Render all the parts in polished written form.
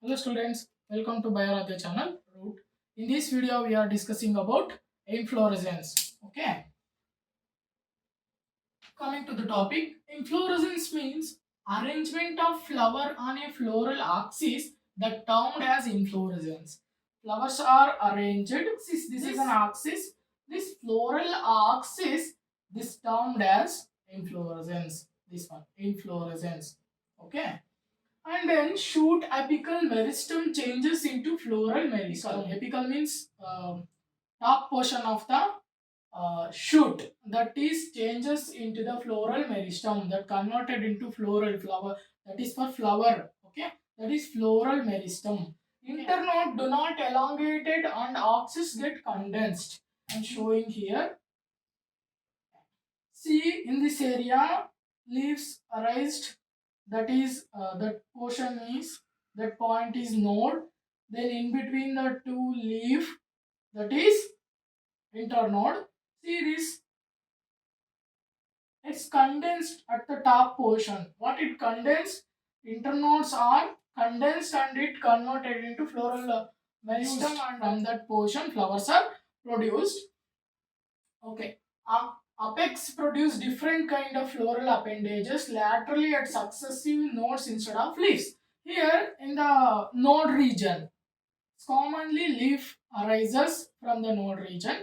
Hello students, welcome to Bioradhyatutorial channel. In this video we are discussing about inflorescence. Okay, coming to the topic, inflorescence means arrangement of flower on a floral axis that termed as inflorescence. Flowers are arranged. This is an axis. This floral axis, this termed as inflorescence. This one, inflorescence. Okay. And then shoot apical meristem changes into floral meristem. Apical means top portion of the shoot, that is changes into the floral meristem, that converted into floral flower, that is for flower. Okay, that is floral meristem. Internode do not elongated and axis get condensed. I'm showing here. See, in this area leaves arised, that is that portion is, that point is node, then in between the two leaf, that is internode. See this, it's condensed at the top portion. What it condensed, internodes are condensed and it converted into floral meristem, and from that portion flowers are produced. Okay. Apex produce different kind of floral appendages laterally at successive nodes instead of leaves. Here in the node region, commonly leaf arises from the node region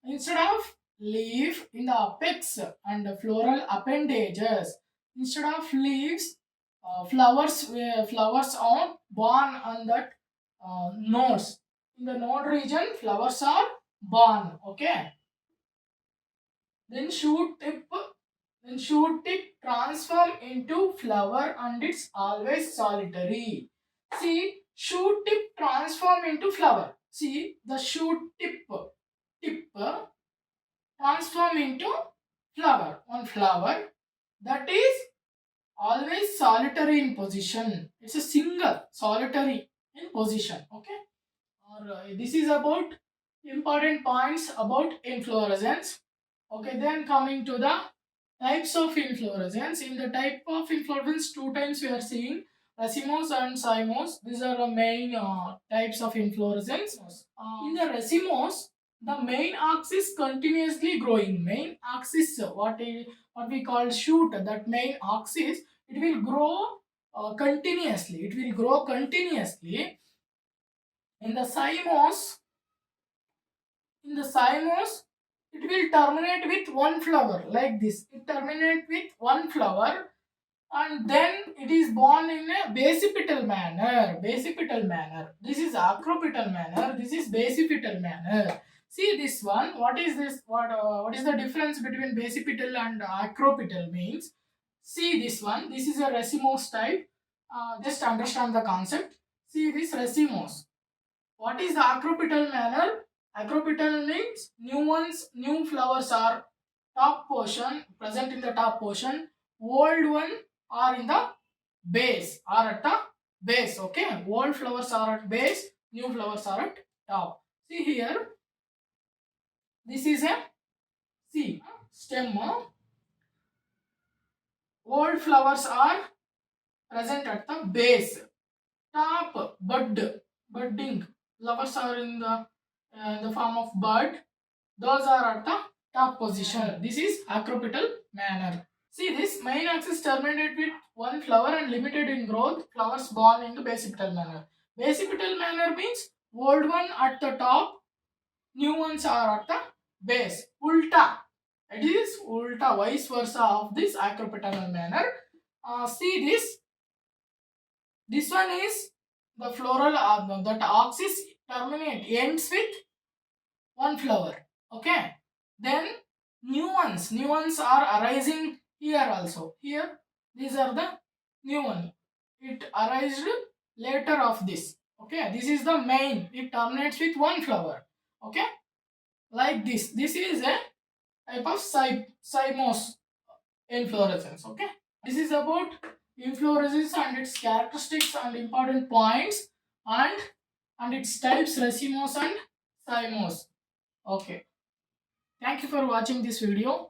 instead of leaf in the apex and the floral appendages. Instead of leaves, flowers are born on that nodes. In the node region, flowers are born. Okay. Then shoot tip transform into flower and it's always solitary. See, shoot tip transform into flower. See, the shoot tip transform into flower. One flower that is always solitary in position. It's a single solitary in position. Okay. Or this is about important points about inflorescence. Okay, then coming to the types of inflorescence. In the type of inflorescence, two times we are seeing racemose and cymose. These are the main types of inflorescence. In the racemose, the main axis continuously growing. Main axis, what we call shoot, that main axis, it will grow continuously. It will grow continuously. In the cymose, it will terminate with one flower like this. It terminate with one flower and then it is born in a basipetal manner. Basipetal manner. This is acropetal manner. This is basipetal manner. See this one. What is this? What is the difference between basipetal and acropetal means? See this one. This is a racemose type. Just understand the concept. See this racemose. What is the acropetal manner? Acropetal means new flowers are top portion, present in the top portion. Old one are in the base, are at the base. Okay, old flowers are at base, new flowers are at top. See here, this is a stem. Old flowers are present at the base. Top budding flowers are in the form of bud. Those are at the top position. This is acropetal manner. See this main axis terminated with one flower and limited in growth. Flowers born into basipetal manner. Basipetal manner means old one at the top, new ones are at the base. Ulta. It is ulta, vice versa of this acropetal manner. See this. This one is the floral, that axis ends with one flower. Okay. Then new ones are arising here also. Here, these are the new one. It arised later of this. Okay. This is the main. It terminates with one flower. Okay. Like this. This is a type of cymose inflorescence. Okay. This is about inflorescence and its characteristics and important points and its types racemose and cymose. Okay. Thank you for watching this video.